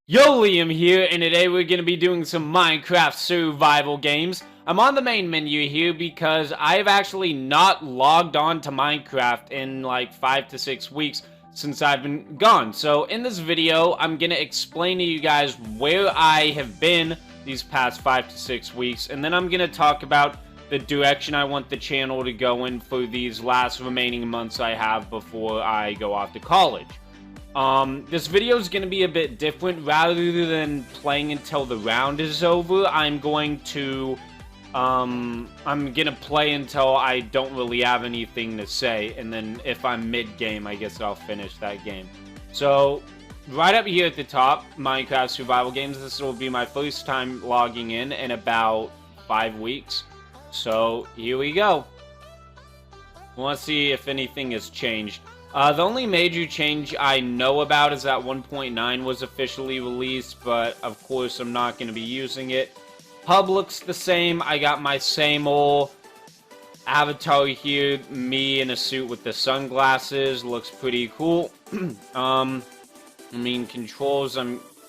Yo, Liam here, and today we're going to be doing some Minecraft survival games. I'm on the main menu here because I've actually not logged on to Minecraft in like 5 to 6 weeks since I've been gone. So in this video, I'm going to explain to you guys where I have been these past 5 to 6 weeks, and then I'm going to talk about the direction I want the channel to go in for these last remaining months I have before I go off to college. This video is going to be a bit different. Rather than playing until the round is over, I'm going to play until I don't really have anything to say, and then if I'm mid-game, I guess I'll finish that game. So, right up here at the top, Minecraft Survival Games, this will be my first time logging in about 5 weeks. So, here we go. Let's see if anything has changed. The only major change I know about is that 1.9 was officially released, but of course I'm not going to be using it. Hub looks the same. I got my same old avatar here, me in a suit with the sunglasses. Looks pretty cool. I mean, controls,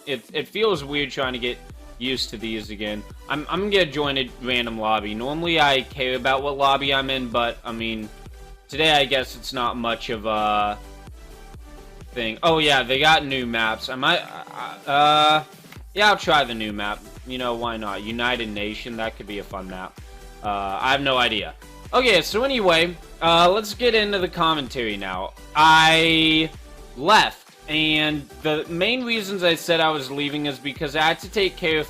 it feels weird trying to get used to these again. I'm gonna join a random lobby. Normally I care about what lobby I'm in, but I mean, today, I guess it's not much of a thing. Oh, yeah, they got new maps. I might, yeah, I'll try the new map. You know, why not? United Nation, that could be a fun map. I have no idea. Okay, so anyway, let's get into the commentary now. I left, and the main reasons I said I was leaving is because I had to take care of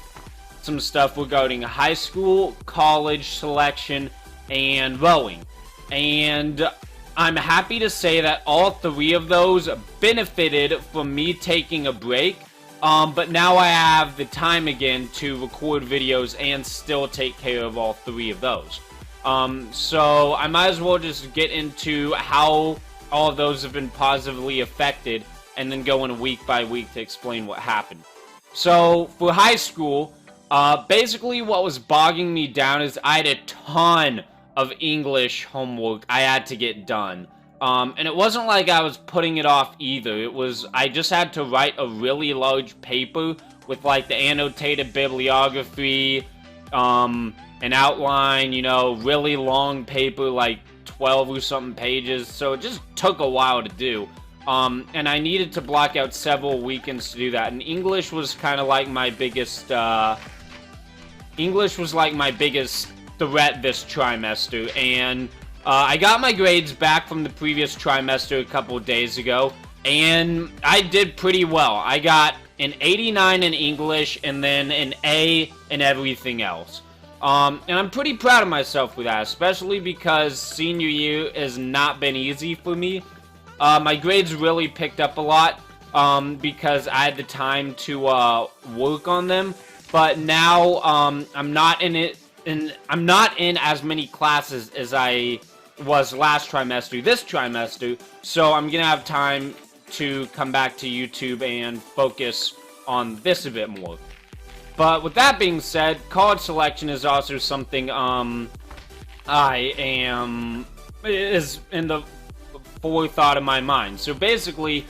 some stuff regarding high school, college selection, and rowing. And I'm happy to say that all three of those benefited from me taking a break, but now I have the time again to record videos and still take care of all three of those. So I might as well just get into how all of those have been positively affected and then go in week by week to explain what happened. So for high school, basically what was bogging me down is I had a ton of English homework I had to get done. And it wasn't like I was putting it off either. It was, I just had to write a really large paper with like the annotated bibliography, an outline, you know, really long paper, like 12 or something pages. So it just took a while to do. And I needed to block out several weekends to do that. And English was kind of like my biggest, threat this trimester, and I got my grades back from the previous trimester a couple of days ago, and I did pretty well. I got an 89 in English, and then an A in everything else. And I'm pretty proud of myself with that, especially because senior year has not been easy for me. My grades really picked up a lot, because I had the time to work on them, but now I'm not in it. And I'm not in as many classes as I was last trimester, this trimester, so I'm going to have time to come back to YouTube and focus on this a bit more. But with that being said, college selection is also something is in the forethought of my mind. So basically,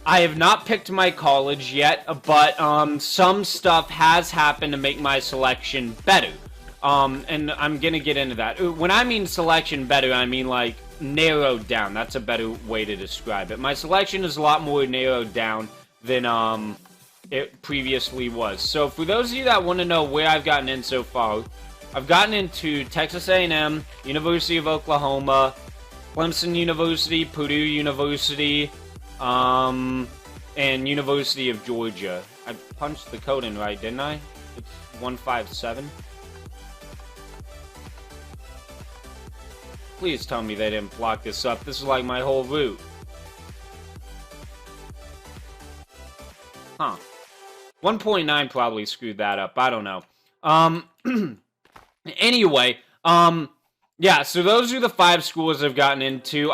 I have not picked my college yet, but some stuff has happened to make my selection better. And I'm gonna get into that. When I mean selection better, I mean like narrowed down. That's a better way to describe it. My selection is a lot more narrowed down than it previously was. So for those of you that want to know where I've gotten in so far, I've gotten into Texas A&M, University of Oklahoma, Clemson University, Purdue University, and University of Georgia. I punched the code in right, didn't I? It's 157. Please tell me they didn't block this up. This is like my whole route. Huh. 1.9 probably screwed that up. I don't know. Anyway, yeah, so those are the 5 schools I've gotten into.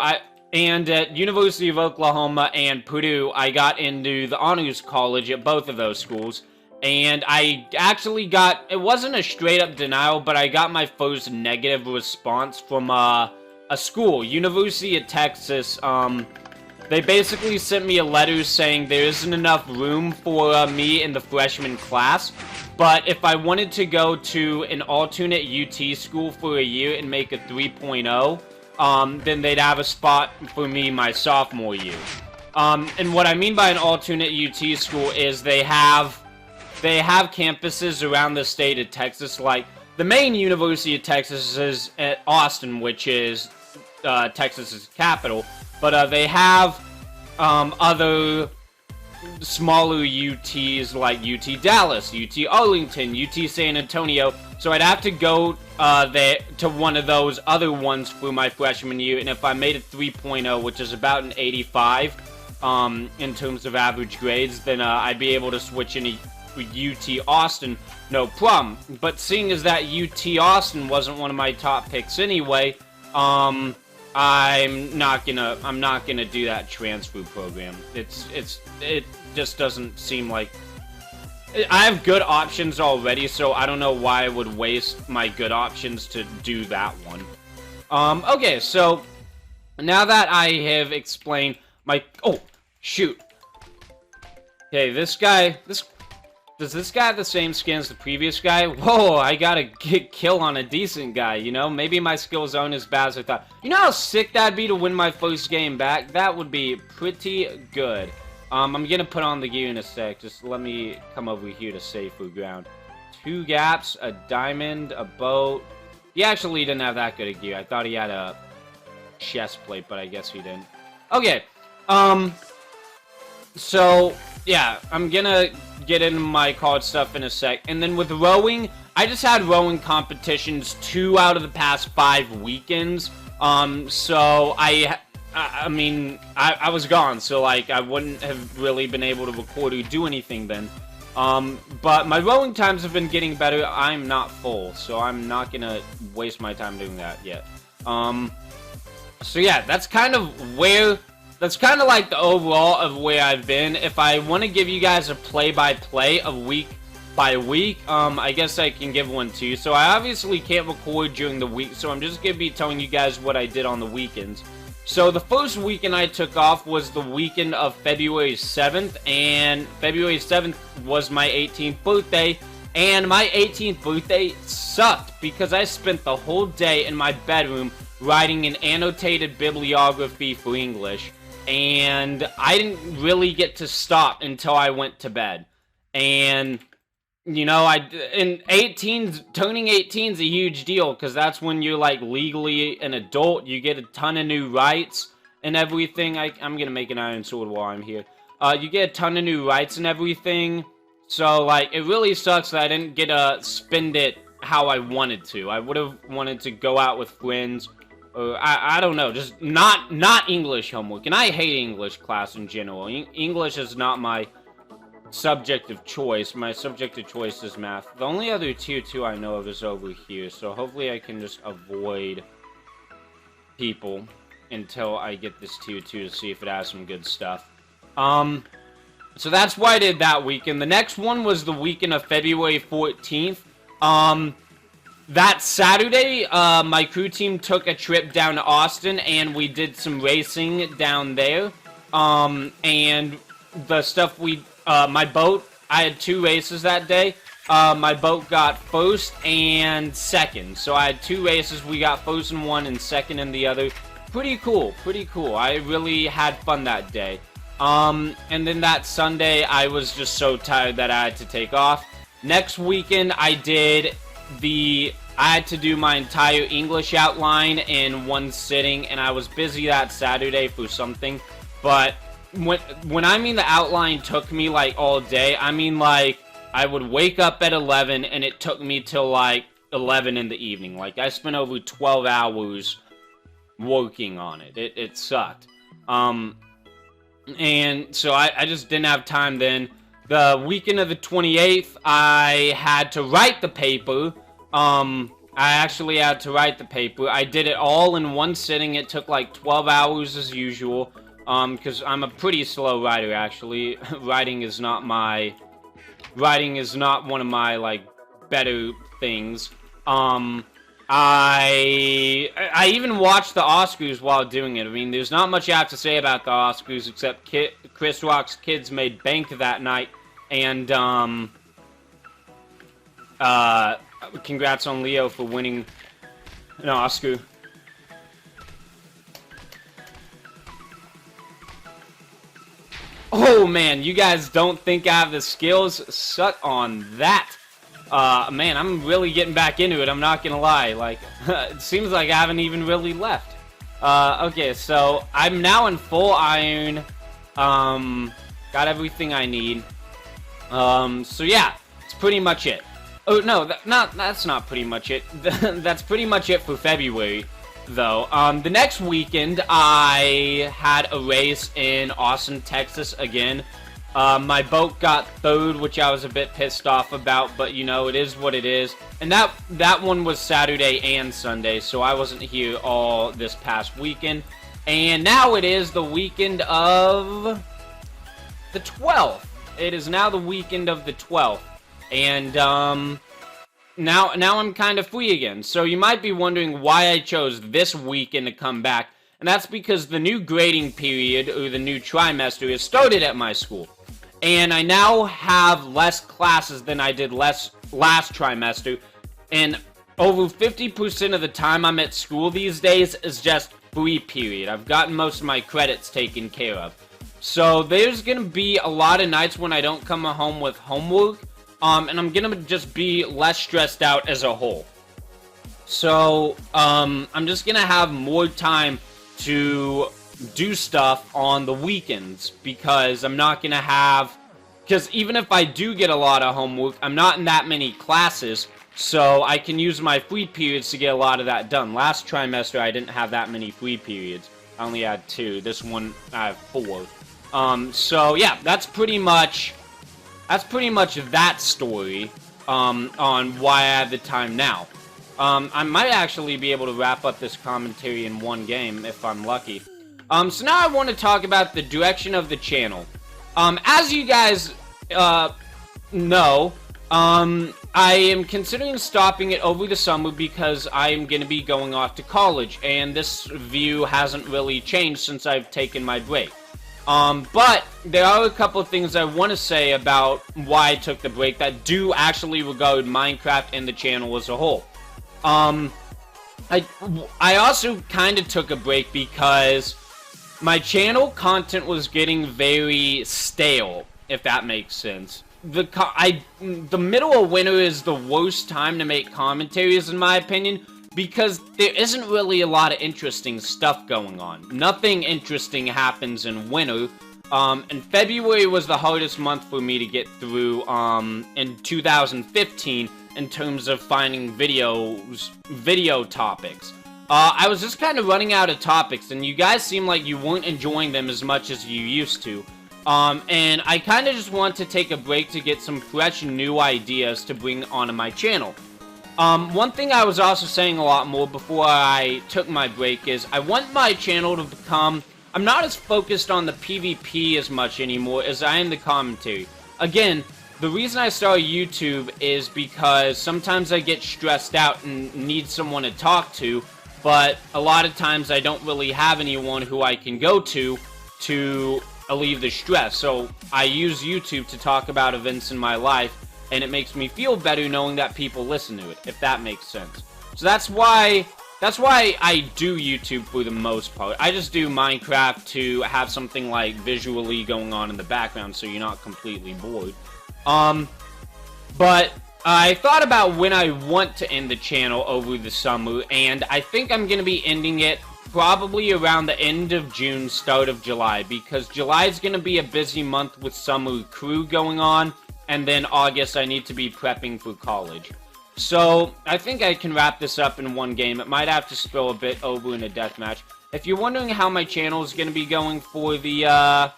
And at University of Oklahoma and Purdue, I got into the honors college at both of those schools. And I actually got, it wasn't a straight up denial, but I got my first negative response from a school, University of Texas. They basically sent me a letter saying there isn't enough room for me in the freshman class. But if I wanted to go to an alternate UT school for a year and make a 3.0, then they'd have a spot for me my sophomore year. And what I mean by an alternate UT school is they have campuses around the state of Texas. Like, the main University of Texas is at Austin, which is Texas's capital. But they have other smaller UTs like UT Dallas, UT Arlington, UT San Antonio. So I'd have to go there to one of those other ones for my freshman year. And if I made a 3.0, which is about an 85 in terms of average grades, then I'd be able to switch into UT Austin, no problem. But seeing as that UT Austin wasn't one of my top picks anyway, I'm not gonna do that transfer program. It just doesn't seem like I have good options already, so I don't know why I would waste my good options to do that one. Okay, so now that I have explained my shoot. Okay, does this guy have the same skin as the previous guy? Whoa, I gotta get kill on a decent guy, you know? Maybe my skills aren't as bad as I thought. You know how sick that'd be to win my first game back? That would be pretty good. I'm gonna put on the gear in a sec. Just let me come over here to safer ground. 2 gaps, a diamond, a boat. He actually didn't have that good a gear. I thought he had a chest plate, but I guess he didn't. Okay, so, yeah, I'm gonna get into my college stuff in a sec. And then with rowing, I just had rowing competitions 2 out of the past 5 weekends. So I mean, I was gone, so, like, I wouldn't have really been able to record or do anything then. But my rowing times have been getting better. I'm not full, so I'm not gonna waste my time doing that yet. So yeah, that's kind of like the overall of where I've been. If I want to give you guys a play-by-play of week by week, I guess I can give one too. So I obviously can't record during the week, so I'm just going to be telling you guys what I did on the weekends. So the first weekend I took off was the weekend of February 7th, and February 7th was my 18th birthday, and my 18th birthday sucked because I spent the whole day in my bedroom writing an annotated bibliography for English, and I didn't really get to stop until I went to bed. And you know, turning 18 is a huge deal, because that's when you're, like, legally an adult. You get a ton of new rights and everything. I'm gonna make an iron sword while I'm here. You get a ton of new rights and everything. So, like, it really sucks that I didn't get to spend it how I wanted to. I would have wanted to go out with friends, or, I don't know, just not English homework. And I hate English class in general. English is not my subject of choice. My subject of choice is math. The only other tier 2 I know of is over here, so hopefully I can just avoid people until I get this tier 2 to see if it has some good stuff. So that's why I did that weekend. The next one was the weekend of February 14th. That Saturday, my crew team took a trip down to Austin, and we did some racing down there. And the stuff my boat, I had 2 races that day. My boat got first and second. So I had 2 races. We got first in one and second in the other. Pretty cool, pretty cool. I really had fun that day. And then that Sunday, I was just so tired that I had to take off. Next weekend, I had to do my entire English outline in one sitting, and I was busy that Saturday for something. But when I mean the outline took me, like, all day, I mean, like, I would wake up at 11, and it took me till, like, 11 in the evening. Like, I spent over 12 hours working on it. It sucked. And so I just didn't have time then. The weekend of the 28th, I had to write the paper. I actually had to write the paper. I did it all in one sitting. It took, like, 12 hours as usual. Because I'm a pretty slow writer, actually. Writing is not one of my, like, better things. I even watched the Oscars while doing it. I mean, there's not much I have to say about the Oscars except Chris Rock's kids made bank that night, and congrats on Leo for winning an Oscar. Oh man, you guys don't think I have the skills? Suck on that. Man, I'm really getting back into it, I'm not gonna lie. Like, it seems like I haven't even really left. Okay, so I'm now in full iron. Got everything I need. So yeah, it's pretty much it. Oh, no, that's not pretty much it. That's pretty much it for February, though. The next weekend, I had a race in Austin, Texas again. My boat got third, which I was a bit pissed off about, but, you know, it is what it is. And that one was Saturday and Sunday, so I wasn't here all this past weekend. And now it is the weekend of the 12th. It is now the weekend of the 12th. And, now I'm kind of free again. So you might be wondering why I chose this weekend to come back. And that's because the new grading period, or the new trimester, has started at my school. And I now have less classes than I did last trimester. And over 50% of the time I'm at school these days is just free period. I've gotten most of my credits taken care of. So there's going to be a lot of nights when I don't come home with homework. And I'm going to just be less stressed out as a whole. So, I'm just going to have more time to do stuff on the weekends, because I'm not going to have, because even if I do get a lot of homework, I'm not in that many classes, so I can use my free periods to get a lot of that done. Last trimester, I didn't have that many free periods. I only had 2. This one, I have 4. So yeah, that's pretty much that story, on why I have the time now. I might actually be able to wrap up this commentary in one game, if I'm lucky. So now I want to talk about the direction of the channel. As you guys, know, I am considering stopping it over the summer because I am going to be going off to college, and this view hasn't really changed since I've taken my break. But there are a couple of things I want to say about why I took the break that do actually regard Minecraft and the channel as a whole. I also kind of took a break because my channel content was getting very stale, if that makes sense. The middle of winter is the worst time to make commentaries, in my opinion, because there isn't really a lot of interesting stuff going on. Nothing interesting happens in winter, and February was the hardest month for me to get through, in 2015, in terms of finding video topics. I was just kind of running out of topics, and you guys seem like you weren't enjoying them as much as you used to. And I kind of just want to take a break to get some fresh new ideas to bring onto my channel. One thing I was also saying a lot more before I took my break is I want my channel to become... I'm not as focused on the PvP as much anymore as I am the commentary. Again, the reason I started YouTube is because sometimes I get stressed out and need someone to talk to, but a lot of times I don't really have anyone who I can go to alleviate the stress. So I use YouTube to talk about events in my life, and it makes me feel better knowing that people listen to it, if that makes sense. So that's why I do YouTube for the most part. I just do Minecraft to have something like visually going on in the background so you're not completely bored. But I thought about when I want to end the channel over the summer, and I think I'm going to be ending it probably around the end of June, start of July, because July is going to be a busy month with summer crew going on, and then August I need to be prepping for college. So I think I can wrap this up in one game. It might have to spill a bit over in a deathmatch. If you're wondering how my channel is going to be going for the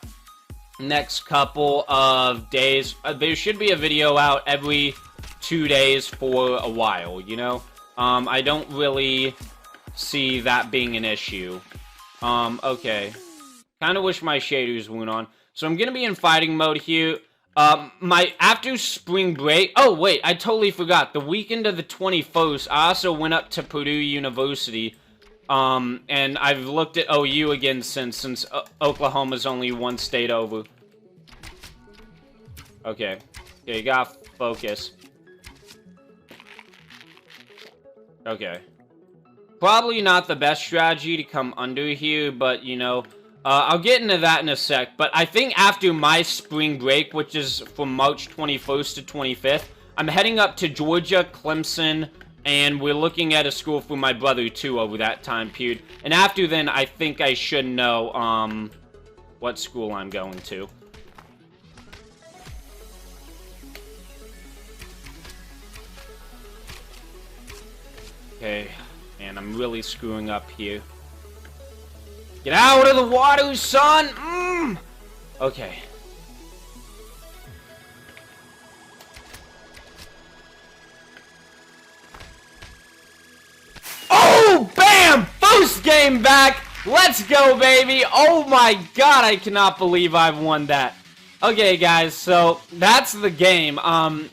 next couple of days, there should be a video out every 2 days for a while, you know? I don't really see that being an issue. Okay. Kind of wish my shaders weren't on. So I'm going to be in fighting mode here. my after spring break. Oh wait, I totally forgot. The weekend of the 21st, I also went up to Purdue University. And I've looked at OU again since Oklahoma's only one state over. Okay, you gotta focus. Okay. Probably not the best strategy to come under here, but, you know, I'll get into that in a sec. But I think after my spring break, which is from March 21st to 25th, I'm heading up to Georgia, Clemson, and we're looking at a school for my brother, too, over that time period. And after then, I think I should know, what school I'm going to. Okay. Man, I'm really screwing up here. Get out of the water, son! Okay. Oh, bam! First game back! Let's go, baby! Oh my god, I cannot believe I've won that. Okay, guys, so that's the game.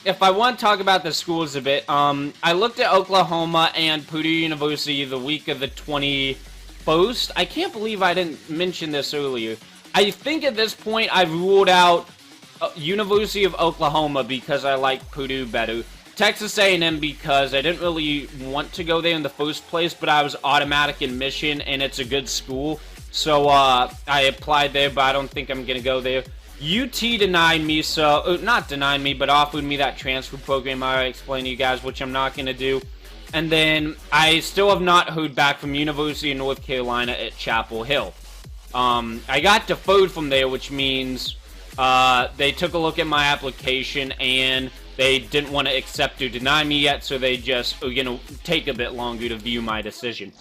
If I want to talk about the schools a bit, I looked at Oklahoma and Purdue University the week of the 21st. I can't believe I didn't mention this earlier. I think at this point I've ruled out University of Oklahoma because I like Purdue better. Texas A&M because I didn't really want to go there in the first place, but I was automatic admission and it's a good school. So I applied there, but I don't think I'm going to go there. UT denied me, so, not denied me, but offered me that transfer program I explained to you guys, which I'm not going to do. And then I still have not heard back from University of North Carolina at Chapel Hill. I got deferred from there, which means they took a look at my application and they didn't want to accept or deny me yet, so they just are going to take a bit longer to view my decision.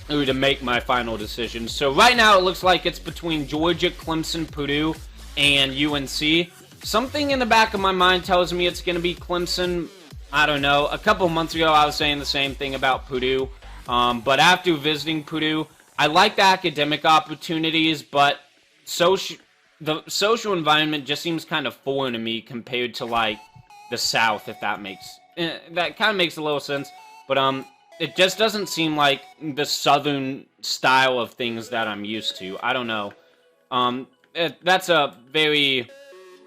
Or to make my final decision. So right now it looks like it's between Georgia, Clemson, Purdue, and UNC. Something in the back of my mind tells me it's going to be Clemson. I don't know. A couple months ago I was saying the same thing about Purdue. But after visiting Purdue, I like the academic opportunities, but the social environment just seems kind of foreign to me compared to, like, the South, if that makes... that kind of makes a little sense. But, it just doesn't seem like the Southern style of things that I'm used to. I don't know. That's a very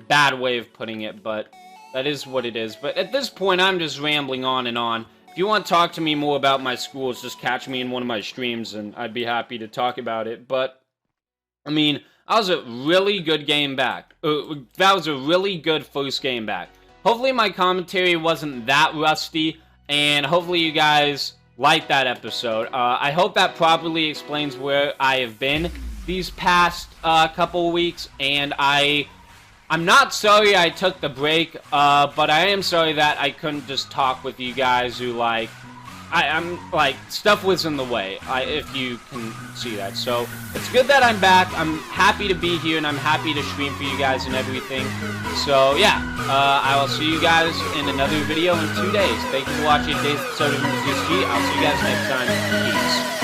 bad way of putting it, but that is what it is. But at this point, I'm just rambling on and on. If you want to talk to me more about my schools, just catch me in one of my streams, and I'd be happy to talk about it. But, I mean, that was a really good game back. That was a really good first game back. Hopefully my commentary wasn't that rusty, and hopefully you guys like that episode. I hope that properly explains where I have been these past couple weeks, and I'm not sorry I took the break, but I am sorry that I couldn't just talk with you guys who, like, I'm, like, stuff was in the way, if you can see that. So, it's good that I'm back. I'm happy to be here, and I'm happy to stream for you guys and everything. So, yeah, I will see you guys in another video in 2 days. Thank you for watching today's episode of MCSG. I'll see you guys next time. Peace.